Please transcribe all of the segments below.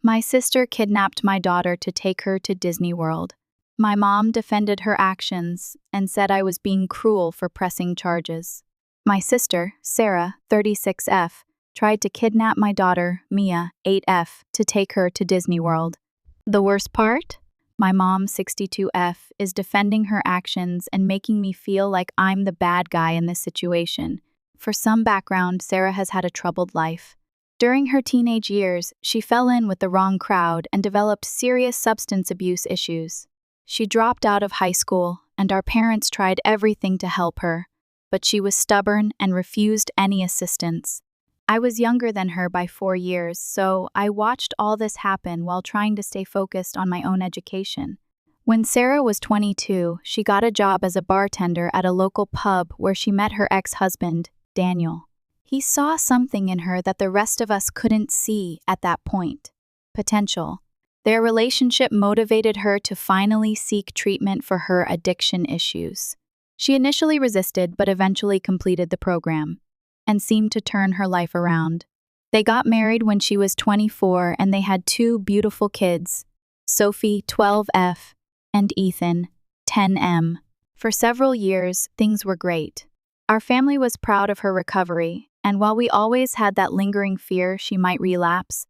My sister kidnapped my daughter to take her to Disney World. My mom defended her actions and said I was being cruel for pressing charges. My sister, Sarah, 36F, tried to kidnap my daughter, Mia, 8F, to take her to Disney World. The worst part? My mom, 62F, is defending her actions and making me feel like I'm the bad guy in this situation. For some background, Sarah has had a troubled life. During her teenage years, she fell in with the wrong crowd and developed serious substance abuse issues. She dropped out of high school, and our parents tried everything to help her, but she was stubborn and refused any assistance. I was younger than her by 4 years, so I watched all this happen while trying to stay focused on my own education. When Sarah was 22, she got a job as a bartender at a local pub where she met her ex-husband, Daniel. He saw something in her that the rest of us couldn't see at that point: potential. Their relationship motivated her to finally seek treatment for her addiction issues. She initially resisted but eventually completed the program and seemed to turn her life around. They got married when she was 24 and they had 2 beautiful kids, Sophie, 12F, and Ethan, 10M. For several years, things were great. Our family was proud of her recovery, and while we always had that lingering fear she might relapse,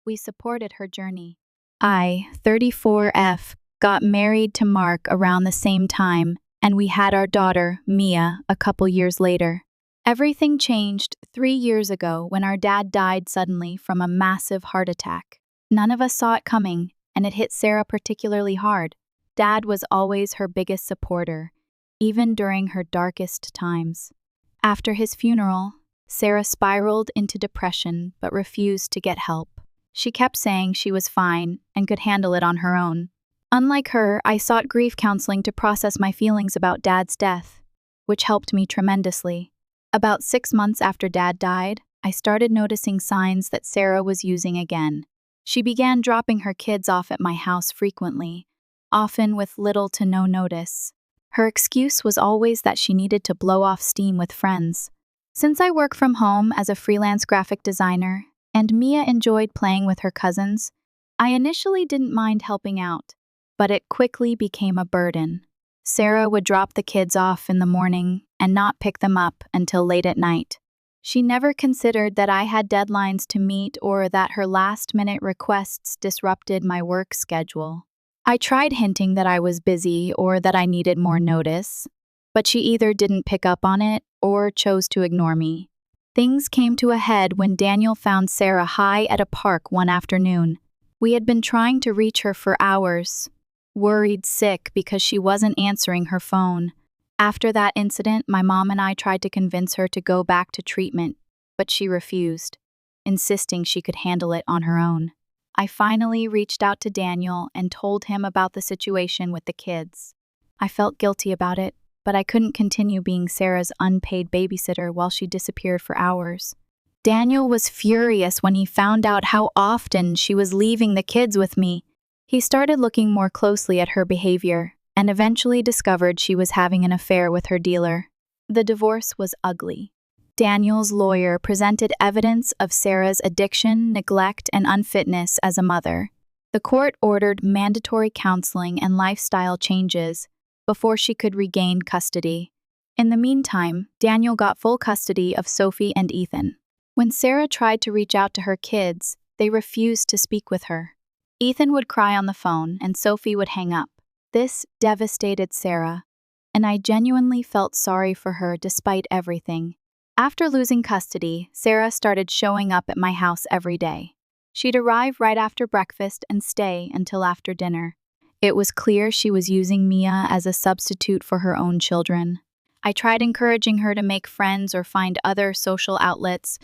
we supported her journey. I, 34F, got married to Mark around the same time, and we had our daughter, Mia, a couple years later. Everything changed 3 years ago when our dad died suddenly from a massive heart attack. None of us saw it coming, and it hit Sarah particularly hard. Dad was always her biggest supporter, even during her darkest times. After his funeral, Sarah spiraled into depression but refused to get help. She kept saying she was fine and could handle it on her own. Unlike her, I sought grief counseling to process my feelings about Dad's death, which helped me tremendously. About 6 months after Dad died, I started noticing signs that Sarah was using again. She began dropping her kids off at my house frequently, often with little to no notice. Her excuse was always that she needed to blow off steam with friends. Since I work from home as a freelance graphic designer, and Mia enjoyed playing with her cousins, I initially didn't mind helping out, but it quickly became a burden. Sarah would drop the kids off in the morning and not pick them up until late at night. She never considered that I had deadlines to meet or that her last-minute requests disrupted my work schedule. I tried hinting that I was busy or that I needed more notice, but she either didn't pick up on it or chose to ignore me. Things came to a head when Daniel found Sarah high at a park one afternoon. We had been trying to reach her for hours, worried sick because she wasn't answering her phone. After that incident, my mom and I tried to convince her to go back to treatment, but she refused, insisting she could handle it on her own. I finally reached out to Daniel and told him about the situation with the kids. I felt guilty about it, but I couldn't continue being Sarah's unpaid babysitter while she disappeared for hours. Daniel was furious when he found out how often she was leaving the kids with me. He started looking more closely at her behavior and eventually discovered she was having an affair with her dealer. The divorce was ugly. Daniel's lawyer presented evidence of Sarah's addiction, neglect, and unfitness as a mother. The court ordered mandatory counseling and lifestyle changes before she could regain custody. In the meantime, Daniel got full custody of Sophie and Ethan. When Sarah tried to reach out to her kids, they refused to speak with her. Ethan would cry on the phone and Sophie would hang up. This devastated Sarah, and I genuinely felt sorry for her despite everything. After losing custody, Sarah started showing up at my house every day. She'd arrive right after breakfast and stay until after dinner. It was clear she was using Mia as a substitute for her own children. I tried encouraging her to make friends or find other social outlets,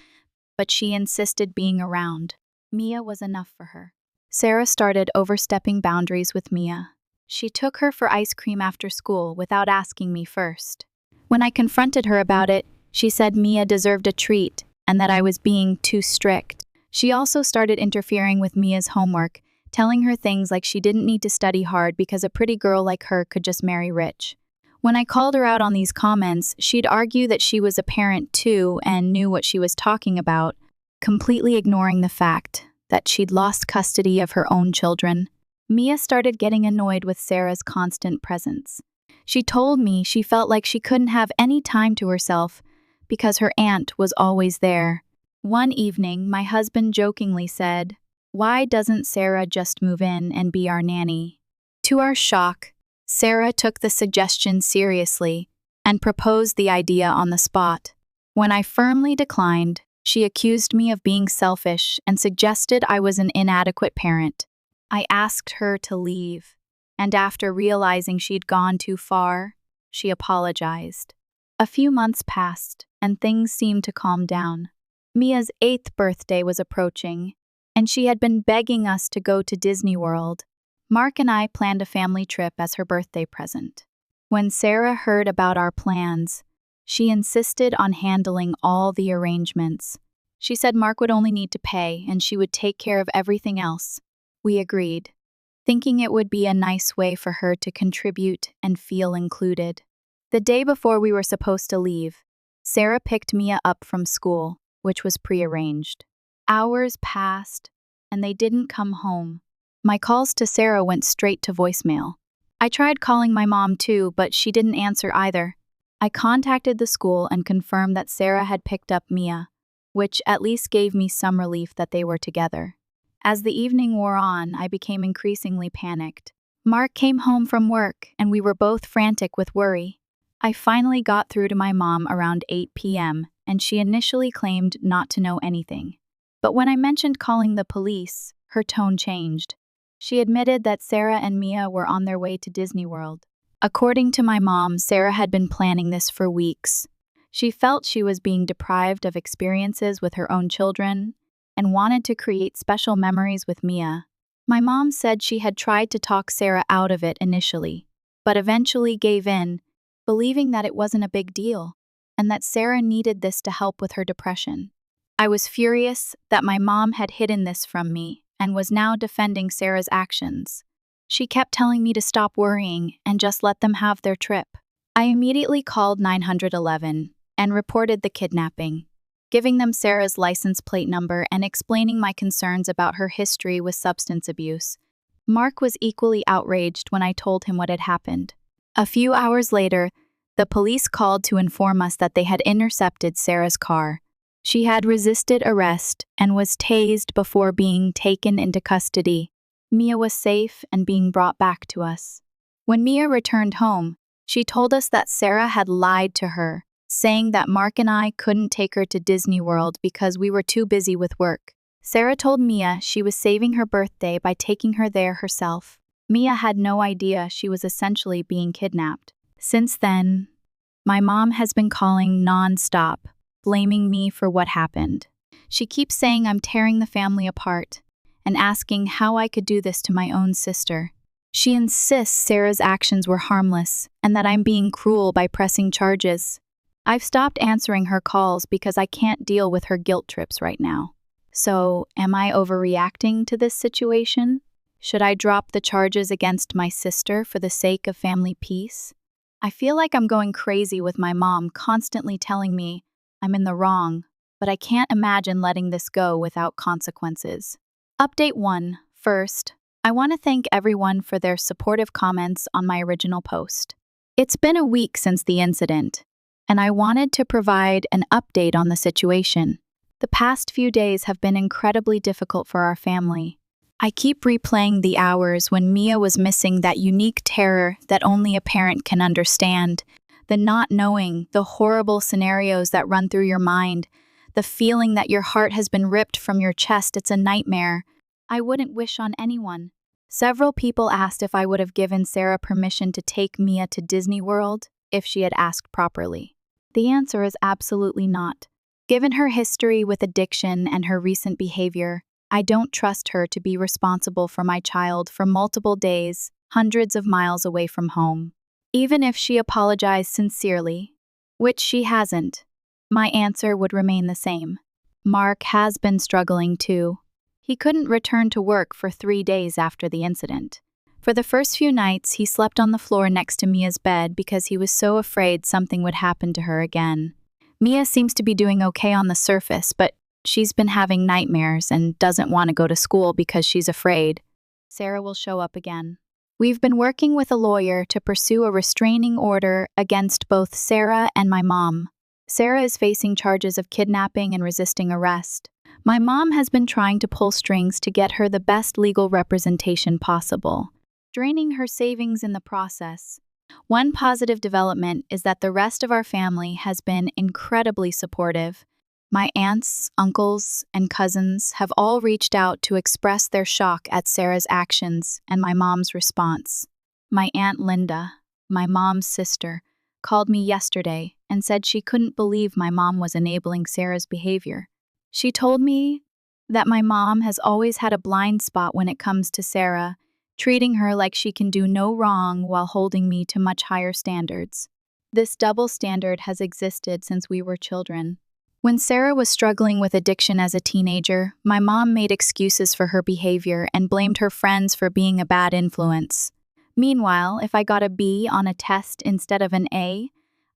but she insisted being around. Mia was enough for her. Sarah started overstepping boundaries with Mia. She took her for ice cream after school without asking me first. When I confronted her about it, she said Mia deserved a treat and that I was being too strict. She also started interfering with Mia's homework, telling her things like she didn't need to study hard because a pretty girl like her could just marry rich. When I called her out on these comments, she'd argue that she was a parent too and knew what she was talking about, completely ignoring the fact that she'd lost custody of her own children. Mia started getting annoyed with Sarah's constant presence. She told me she felt like she couldn't have any time to herself because her aunt was always there. One evening, my husband jokingly said, "Why doesn't Sarah just move in and be our nanny?" To our shock, Sarah took the suggestion seriously and proposed the idea on the spot. When I firmly declined, she accused me of being selfish and suggested I was an inadequate parent. I asked her to leave, and after realizing she'd gone too far, she apologized. A few months passed, and things seemed to calm down. Mia's 8th birthday was approaching, and she had been begging us to go to Disney World. Mark and I planned a family trip as her birthday present. When Sarah heard about our plans, she insisted on handling all the arrangements. She said Mark would only need to pay and she would take care of everything else. We agreed, thinking it would be a nice way for her to contribute and feel included. The day before we were supposed to leave, Sarah picked Mia up from school, which was prearranged. Hours passed, and they didn't come home. My calls to Sarah went straight to voicemail. I tried calling my mom too, but she didn't answer either. I contacted the school and confirmed that Sarah had picked up Mia, which at least gave me some relief that they were together. As the evening wore on, I became increasingly panicked. Mark came home from work, and we were both frantic with worry. I finally got through to my mom around 8 p.m., and she initially claimed not to know anything. But when I mentioned calling the police, her tone changed. She admitted that Sarah and Mia were on their way to Disney World. According to my mom, Sarah had been planning this for weeks. She felt she was being deprived of experiences with her own children and wanted to create special memories with Mia. My mom said she had tried to talk Sarah out of it initially, but eventually gave in, believing that it wasn't a big deal and that Sarah needed this to help with her depression. I was furious that my mom had hidden this from me and was now defending Sarah's actions. She kept telling me to stop worrying and just let them have their trip. I immediately called 911 and reported the kidnapping, giving them Sarah's license plate number and explaining my concerns about her history with substance abuse. Mark was equally outraged when I told him what had happened. A few hours later, the police called to inform us that they had intercepted Sarah's car. She had resisted arrest and was tased before being taken into custody. Mia was safe and being brought back to us. When Mia returned home, she told us that Sarah had lied to her, saying that Mark and I couldn't take her to Disney World because we were too busy with work. Sarah told Mia she was saving her birthday by taking her there herself. Mia had no idea she was essentially being kidnapped. Since then, my mom has been calling non-stop, blaming me for what happened. She keeps saying I'm tearing the family apart and asking how I could do this to my own sister. She insists Sarah's actions were harmless and that I'm being cruel by pressing charges. I've stopped answering her calls because I can't deal with her guilt trips right now. So, am I overreacting to this situation? Should I drop the charges against my sister for the sake of family peace? I feel like I'm going crazy with my mom constantly telling me I'm in the wrong, but I can't imagine letting this go without consequences. Update 1. First, I want to thank everyone for their supportive comments on my original post. It's been a week since the incident, and I wanted to provide an update on the situation. The past few days have been incredibly difficult for our family. I keep replaying the hours when Mia was missing, that unique terror that only a parent can understand, the not knowing, the horrible scenarios that run through your mind, the feeling that your heart has been ripped from your chest. It's a nightmare I wouldn't wish on anyone. Several people asked if I would have given Sarah permission to take Mia to Disney World if she had asked properly. The answer is absolutely not. Given her history with addiction and her recent behavior, I don't trust her to be responsible for my child for multiple days, hundreds of miles away from home. Even if she apologized sincerely, which she hasn't, my answer would remain the same. Mark has been struggling too. He couldn't return to work for 3 days after the incident. For the first few nights, he slept on the floor next to Mia's bed because he was so afraid something would happen to her again. Mia seems to be doing okay on the surface, but She's been having nightmares and doesn't want to go to school because she's afraid Sarah will show up again. We've been working with a lawyer to pursue a restraining order against both Sarah and my mom. Sarah is facing charges of kidnapping and resisting arrest. My mom has been trying to pull strings to get her the best legal representation possible, draining her savings in the process. One positive development is that the rest of our family has been incredibly supportive. My aunts, uncles, and cousins have all reached out to express their shock at Sarah's actions and my mom's response. My Aunt Linda, my mom's sister, called me yesterday and said she couldn't believe my mom was enabling Sarah's behavior. She told me that my mom has always had a blind spot when it comes to Sarah, treating her like she can do no wrong while holding me to much higher standards. This double standard has existed since we were children. When Sarah was struggling with addiction as a teenager, my mom made excuses for her behavior and blamed her friends for being a bad influence. Meanwhile, if I got a B on a test instead of an A,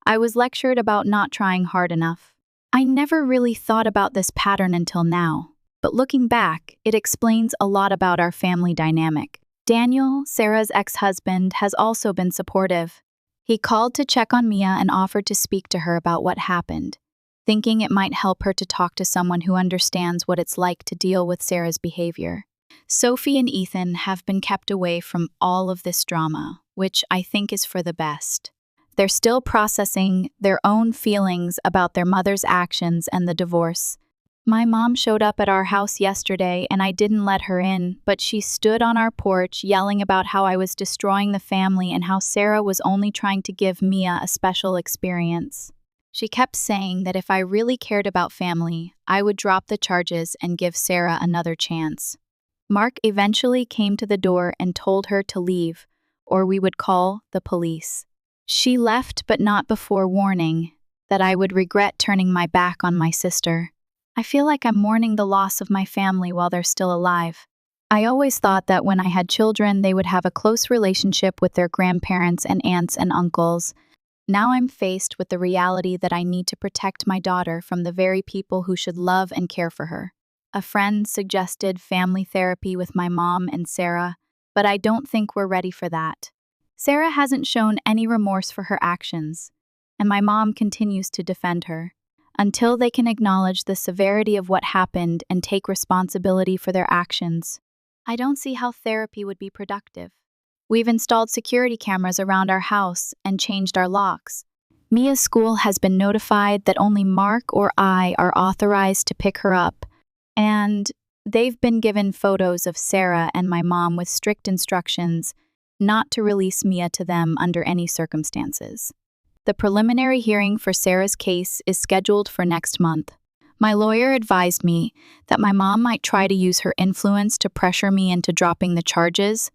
I was lectured about not trying hard enough. I never really thought about this pattern until now, but looking back, it explains a lot about our family dynamic. Daniel, Sarah's ex-husband, has also been supportive. He called to check on Mia and offered to speak to her about what happened, thinking it might help her to talk to someone who understands what it's like to deal with Sarah's behavior. Sophie and Ethan have been kept away from all of this drama, which I think is for the best. They're still processing their own feelings about their mother's actions and the divorce. My mom showed up at our house yesterday and I didn't let her in, but she stood on our porch yelling about how I was destroying the family and how Sarah was only trying to give Mia a special experience. She kept saying that if I really cared about family, I would drop the charges and give Sarah another chance. Mark eventually came to the door and told her to leave, or we would call the police. She left, but not before warning that I would regret turning my back on my sister. I feel like I'm mourning the loss of my family while they're still alive. I always thought that when I had children, they would have a close relationship with their grandparents and aunts and uncles. Now I'm faced with the reality that I need to protect my daughter from the very people who should love and care for her. A friend suggested family therapy with my mom and Sarah, but I don't think we're ready for that. Sarah hasn't shown any remorse for her actions, and my mom continues to defend her. Until they can acknowledge the severity of what happened and take responsibility for their actions, I don't see how therapy would be productive. We've installed security cameras around our house and changed our locks. Mia's school has been notified that only Mark or I are authorized to pick her up, and they've been given photos of Sarah and my mom with strict instructions not to release Mia to them under any circumstances. The preliminary hearing for Sarah's case is scheduled for next month. My lawyer advised me that my mom might try to use her influence to pressure me into dropping the charges,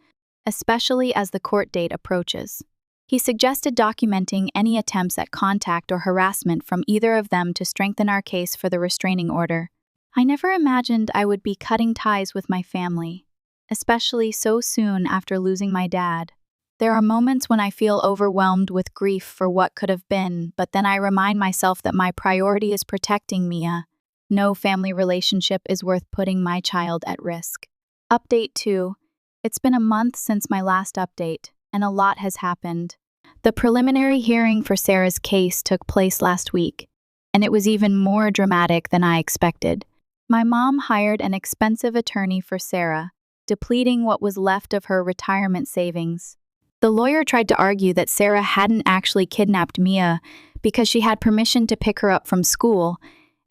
especially as the court date approaches. He suggested documenting any attempts at contact or harassment from either of them to strengthen our case for the restraining order. I never imagined I would be cutting ties with my family, especially so soon after losing my dad. There are moments when I feel overwhelmed with grief for what could have been, but then I remind myself that my priority is protecting Mia. No family relationship is worth putting my child at risk. Update 2. It's been a month since my last update, and a lot has happened. The preliminary hearing for Sarah's case took place last week, and it was even more dramatic than I expected. My mom hired an expensive attorney for Sarah, depleting what was left of her retirement savings. The lawyer tried to argue that Sarah hadn't actually kidnapped Mia because she had permission to pick her up from school,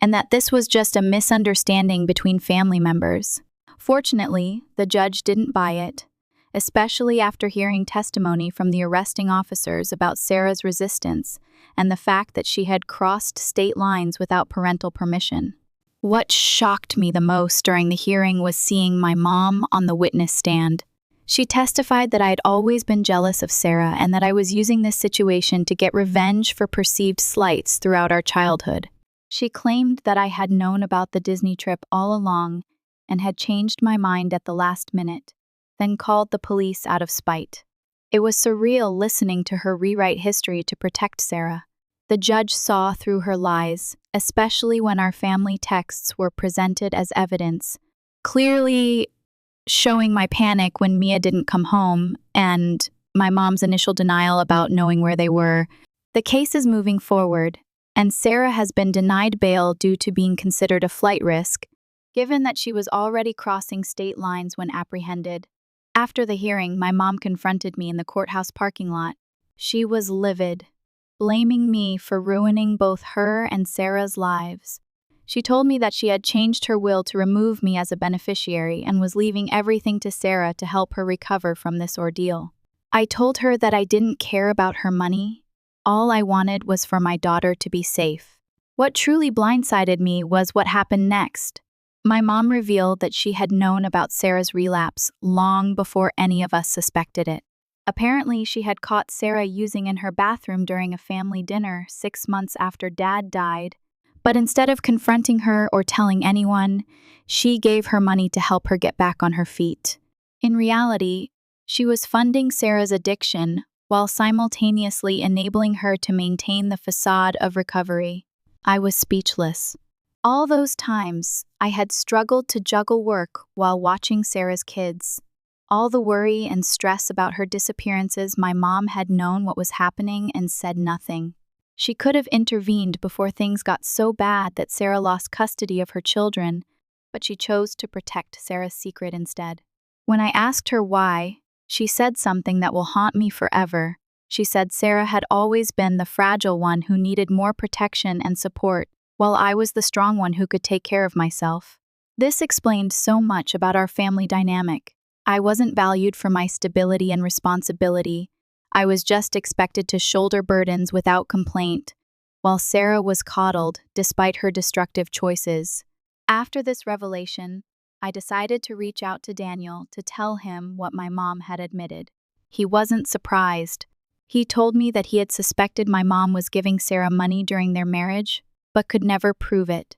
and that this was just a misunderstanding between family members. Fortunately, the judge didn't buy it, especially after hearing testimony from the arresting officers about Sarah's resistance and the fact that she had crossed state lines without parental permission. What shocked me the most during the hearing was seeing my mom on the witness stand. She testified that I had always been jealous of Sarah and that I was using this situation to get revenge for perceived slights throughout our childhood. She claimed that I had known about the Disney trip all along and had changed my mind at the last minute, then called the police out of spite. It was surreal listening to her rewrite history to protect Sarah. The judge saw through her lies especially when our family texts were presented as evidence, clearly showing my panic when Mia didn't come home and my mom's initial denial about knowing where they were. The case is moving forward, and Sarah has been denied bail due to being considered a flight risk, given that she was already crossing state lines when apprehended. After the hearing, my mom confronted me in the courthouse parking lot. She was livid, blaming me for ruining both her and Sarah's lives. She told me that she had changed her will to remove me as a beneficiary and was leaving everything to Sarah to help her recover from this ordeal. I told her that I didn't care about her money. All I wanted was for my daughter to be safe. What truly blindsided me was what happened next. My mom revealed that she had known about Sarah's relapse long before any of us suspected it. Apparently, she had caught Sarah using in her bathroom during a family dinner 6 months after Dad died, but instead of confronting her or telling anyone, she gave her money to help her get back on her feet. In reality, she was funding Sarah's addiction while simultaneously enabling her to maintain the facade of recovery. I was speechless. All those times, I had struggled to juggle work while watching Sarah's kids. All the worry and stress about her disappearances, my mom had known what was happening and said nothing. She could have intervened before things got so bad that Sarah lost custody of her children, but she chose to protect Sarah's secret instead. When I asked her why, she said something that will haunt me forever. She said Sarah had always been the fragile one who needed more protection and support, while I was the strong one who could take care of myself. This explained so much about our family dynamic. I wasn't valued for my stability and responsibility. I was just expected to shoulder burdens without complaint, while Sarah was coddled despite her destructive choices. After this revelation, I decided to reach out to Daniel to tell him what my mom had admitted. He wasn't surprised. He told me that he had suspected my mom was giving Sarah money during their marriage, but could never prove it.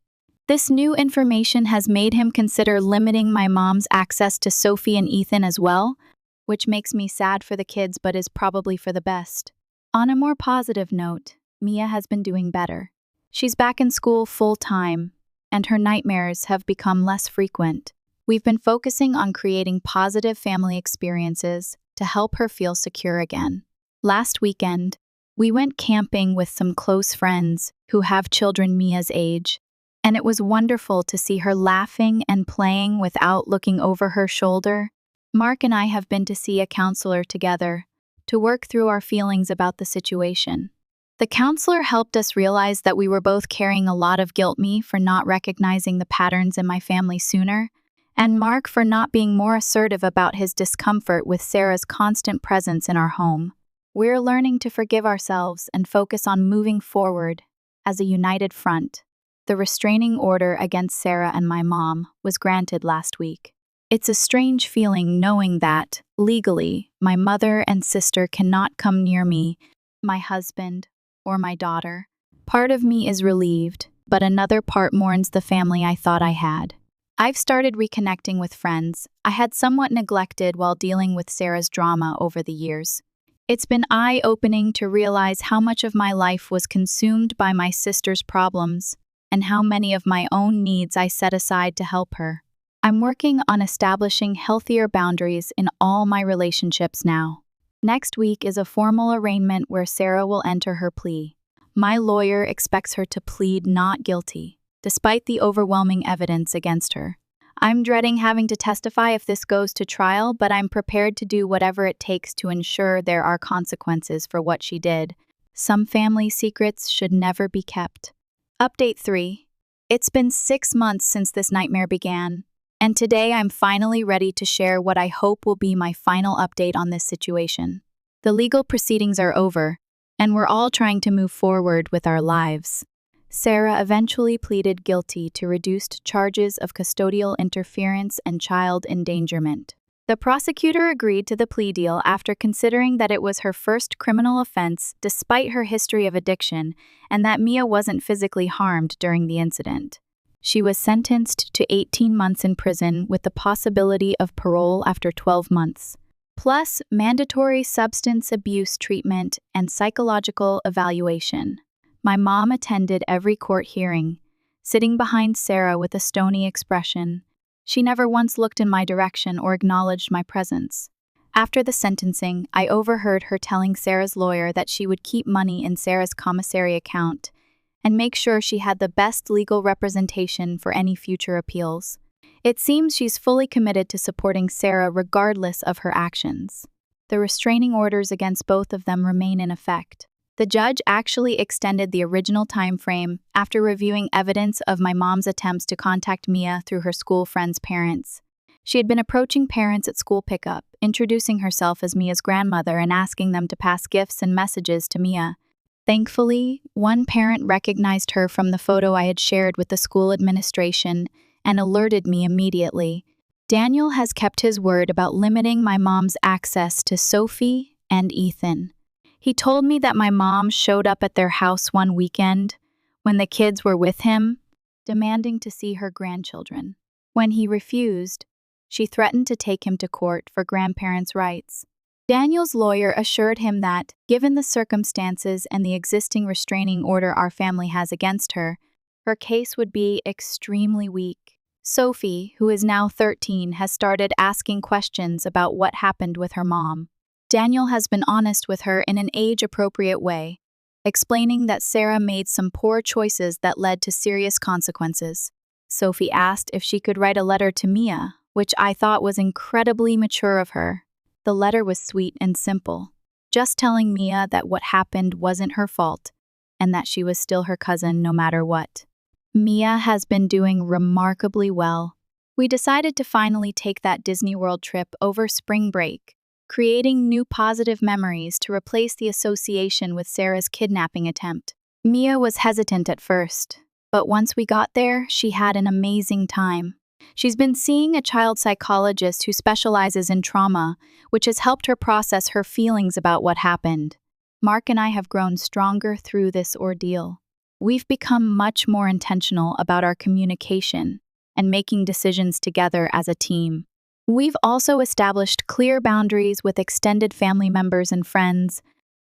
This new information has made him consider limiting my mom's access to Sophie and Ethan as well, which makes me sad for the kids but is probably for the best. On a more positive note, Mia has been doing better. She's back in school full-time, and her nightmares have become less frequent. We've been focusing on creating positive family experiences to help her feel secure again. Last weekend, we went camping with some close friends who have children Mia's age, and it was wonderful to see her laughing and playing without looking over her shoulder. Mark and I have been to see a counselor together to work through our feelings about the situation. The counselor helped us realize that we were both carrying a lot of guilt, me for not recognizing the patterns in my family sooner, and Mark for not being more assertive about his discomfort with Sarah's constant presence in our home. We're learning to forgive ourselves and focus on moving forward as a united front. The restraining order against Sarah and my mom was granted last week. It's a strange feeling knowing that, legally, my mother and sister cannot come near me, my husband, or my daughter. Part of me is relieved, but another part mourns the family I thought I had. I've started reconnecting with friends I had somewhat neglected while dealing with Sarah's drama over the years. It's been eye-opening to realize how much of my life was consumed by my sister's problems and how many of my own needs I set aside to help her. I'm working on establishing healthier boundaries in all my relationships now. Next week is a formal arraignment where Sarah will enter her plea. My lawyer expects her to plead not guilty, despite the overwhelming evidence against her. I'm dreading having to testify if this goes to trial, but I'm prepared to do whatever it takes to ensure there are consequences for what she did. Some family secrets should never be kept. Update 3. It's been 6 months since this nightmare began, and today I'm finally ready to share what I hope will be my final update on this situation. The legal proceedings are over, and we're all trying to move forward with our lives. Sarah eventually pleaded guilty to reduced charges of custodial interference and child endangerment. The prosecutor agreed to the plea deal after considering that it was her first criminal offense despite her history of addiction and that Mia wasn't physically harmed during the incident. She was sentenced to 18 months in prison with the possibility of parole after 12 months, plus mandatory substance abuse treatment and psychological evaluation. My mom attended every court hearing, sitting behind Sarah with a stony expression. She never once looked in my direction or acknowledged my presence. After the sentencing, I overheard her telling Sarah's lawyer that she would keep money in Sarah's commissary account and make sure she had the best legal representation for any future appeals. It seems she's fully committed to supporting Sarah regardless of her actions. The restraining orders against both of them remain in effect. The judge actually extended the original time frame after reviewing evidence of my mom's attempts to contact Mia through her school friends' parents. She had been approaching parents at school pickup, introducing herself as Mia's grandmother and asking them to pass gifts and messages to Mia. Thankfully, one parent recognized her from the photo I had shared with the school administration and alerted me immediately. Daniel has kept his word about limiting my mom's access to Sophie and Ethan. He told me that my mom showed up at their house one weekend when the kids were with him, demanding to see her grandchildren. When he refused, she threatened to take him to court for grandparents' rights. Daniel's lawyer assured him that, given the circumstances and the existing restraining order our family has against her, her case would be extremely weak. Sophie, who is now 13, has started asking questions about what happened with her mom. Daniel has been honest with her in an age-appropriate way, explaining that Sarah made some poor choices that led to serious consequences. Sophie asked if she could write a letter to Mia, which I thought was incredibly mature of her. The letter was sweet and simple, just telling Mia that what happened wasn't her fault and that she was still her cousin no matter what. Mia has been doing remarkably well. We decided to finally take that Disney World trip over spring break, creating new positive memories to replace the association with Sarah's kidnapping attempt. Mia was hesitant at first, but once we got there, she had an amazing time. She's been seeing a child psychologist who specializes in trauma, which has helped her process her feelings about what happened. Mark and I have grown stronger through this ordeal. We've become much more intentional about our communication and making decisions together as a team. We've also established clear boundaries with extended family members and friends,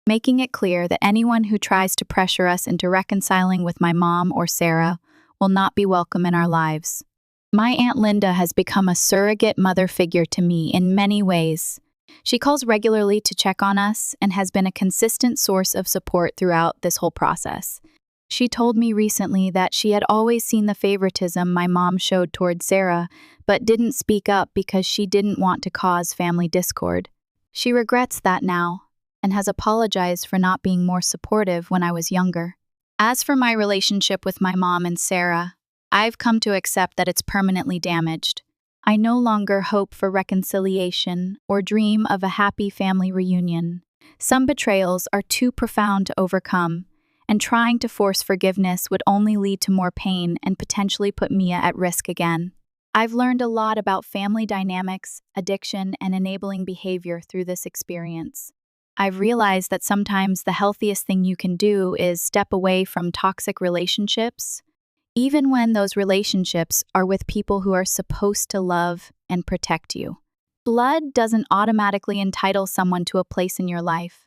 making it clear that anyone who tries to pressure us into reconciling with my mom or Sarah will not be welcome in our lives. My Aunt Linda has become a surrogate mother figure to me in many ways. She calls regularly to check on us and has been a consistent source of support throughout this whole process. She told me recently that she had always seen the favoritism my mom showed toward Sarah, but didn't speak up because she didn't want to cause family discord. She regrets that now and has apologized for not being more supportive when I was younger. As for my relationship with my mom and Sarah, I've come to accept that it's permanently damaged. I no longer hope for reconciliation or dream of a happy family reunion. Some betrayals are too profound to overcome, and trying to force forgiveness would only lead to more pain and potentially put Mia at risk again. I've learned a lot about family dynamics, addiction, and enabling behavior through this experience. I've realized that sometimes the healthiest thing you can do is step away from toxic relationships, even when those relationships are with people who are supposed to love and protect you. Blood doesn't automatically entitle someone to a place in your life,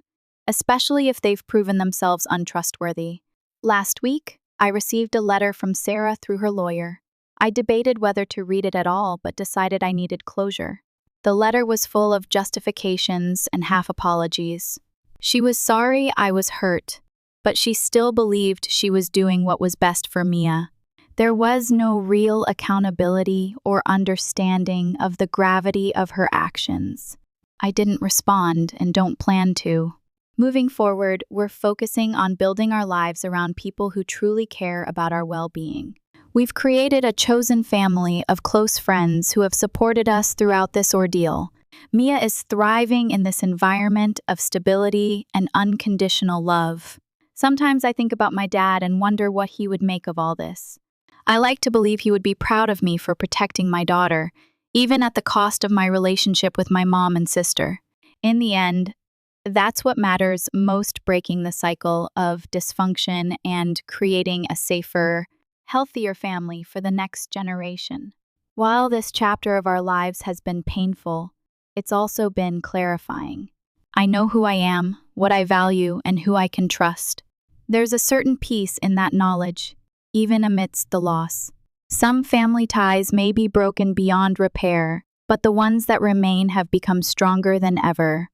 especially if they've proven themselves untrustworthy. Last week, I received a letter from Sarah through her lawyer. I debated whether to read it at all, but decided I needed closure. The letter was full of justifications and half apologies. She was sorry I was hurt, but she still believed she was doing what was best for Mia. There was no real accountability or understanding of the gravity of her actions. I didn't respond and don't plan to. Moving forward, we're focusing on building our lives around people who truly care about our well-being. We've created a chosen family of close friends who have supported us throughout this ordeal. Mia is thriving in this environment of stability and unconditional love. Sometimes I think about my dad and wonder what he would make of all this. I like to believe he would be proud of me for protecting my daughter, even at the cost of my relationship with my mom and sister. In the end, that's what matters most, breaking the cycle of dysfunction and creating a safer, healthier family for the next generation. While this chapter of our lives has been painful, it's also been clarifying. I know who I am, what I value, and who I can trust. There's a certain peace in that knowledge, even amidst the loss. Some family ties may be broken beyond repair, but the ones that remain have become stronger than ever.